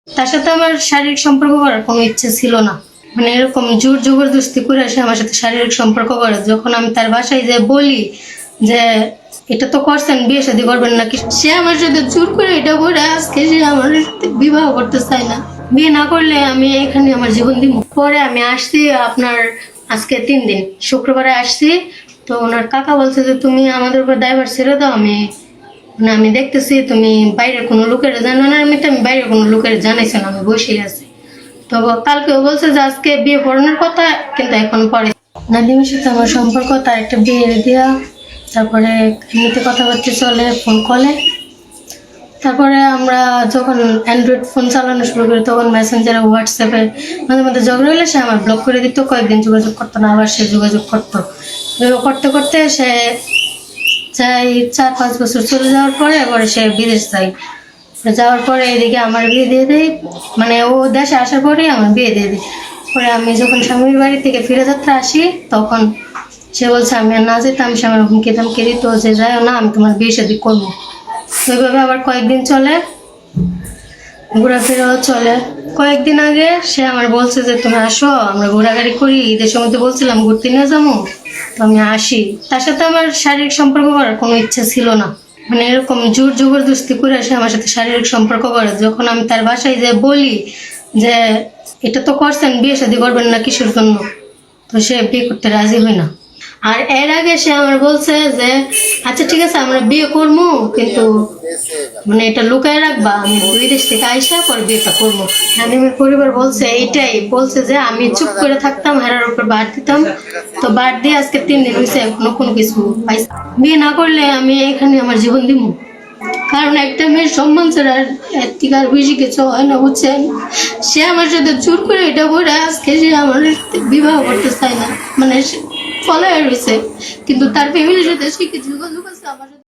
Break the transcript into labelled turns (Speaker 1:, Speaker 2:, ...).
Speaker 1: তার সাথে আমার শারীরিক সম্পর্ক করার কোনো ইচ্ছে ছিল না। মানে এরকম জোর জবরদস্তি করে সে আমার সাথে শারীরিক সম্পর্ক করে। যখন আমি তার বাসায় যে বলি যে এটা তো করছেন, বিয়ে শাদী করবেন নাকি, সে আমার সাথে জোর করে এটা করে আজকে সে আমার সাথে বিবাহ করতে চায় না। বিয়ে না করলে আমি এখানে আমার জীবন দিব। পরে আমি আসছি আপনার আজকে 3 দিন, শুক্রবারে আসছি। তো ওনার কাকা বলছে যে তুমি আমাদের উপর দায়ভার ছেড়ে দাও, আমি দেখতেছি তুমি বাইরের কোনো লোকের জানো না। আমি বাইরের কোনো লোকের জানাইছি না, আমি বসেই আছি। তো কালকেও বলছে যে আজকে বিয়ে পড়ানোর কথা, কিন্তু এখন পরে নাদিমের সাথে আমার সম্পর্ক, তার একটা বিয়ে দেওয়া, তারপরে এমনিতে কথাবার্তা চলে ফোন কলে। তারপরে আমরা যখন অ্যান্ড্রয়েড ফোন চালানো শুরু করি তখন মেসেঞ্জারে, হোয়াটসঅ্যাপে মাঝে মাঝে ঝগড়া হলে সে আমার ব্লক করে দিত, কয়েকদিন যোগাযোগ করতো না, আবার সে যোগাযোগ করতো। করতে করতে সে যাই 4-5 বছর চলে যাওয়ার পরে এবারে সে বিদেশ যায়। যাওয়ার পরে এদিকে আমার বিয়ে দিয়ে দেয়, মানে ও দেশে আসার পরেই আমার বিয়ে দিয়ে দিই। পরে আমি যখন স্বামীর বাড়ি থেকে ফিরে যাত্রা আসি তখন সে বলছে আমি আর না যেতাম, সে আমার হুমকি দামকি দিত যে যাইও না, আমি তোমার বিয়ে শাদী করবো। ওইভাবে আবার কয়েকদিন চলে, ঘোরাফেরাও চলে। কয়েকদিন আগে সে আমার বলছে যে তুমি আসো, আমরা ঘোরাঘুরি করি, ঈদের সময় তো বলছিলাম ঘুরতে নিয়ে যাবো, তো আমি আসি। তার সাথে আমার শারীরিক সম্পর্ক করার কোনো ইচ্ছে ছিল না। মানে এরকম জোর জবরদস্তি করে সে আমার সাথে শারীরিক সম্পর্ক করে। যখন আমি তার বাসায় যে বলি যে এটা তো করছেন, বিয়ে শাদী করবেন না কিসের জন্য, তো সে বিয়ে করতে রাজি হয় না। আর এর আগে সে আমার বলছে যে আচ্ছা ঠিক আছে আমরা বিয়ে করবো, কিন্তু মানে এটা লুকায় রাখবা, আমি বিদেশ থেকে আইসা পরে বিয়েটা করবো। নাদিমের পরিবার বলছে এইটাই, বলছে যে আমি চুপ করে থাকতাম, হেরার উপর বাদ দিতাম। তো বাদ দিয়ে আজকে 3 দিন হয়েছে, এখনো কোনো কিছু পাইছি। বিয়ে না করলে আমি এখানে আমার জীবন দিব, কারণ একটা মেয়ের সম্মান ছাড়া এর থেকে আর বেশি কিছু হয় না, বুঝছেন। সে আমার সাথে জোর করে এটা করে আজকে সে আমার বিবাহ করতে চায় না, মানে ফলো রয়েছে, কিন্তু তার ফ্যামিলির সাথে সে কিছু যোগাযোগ আছে আমার সাথে।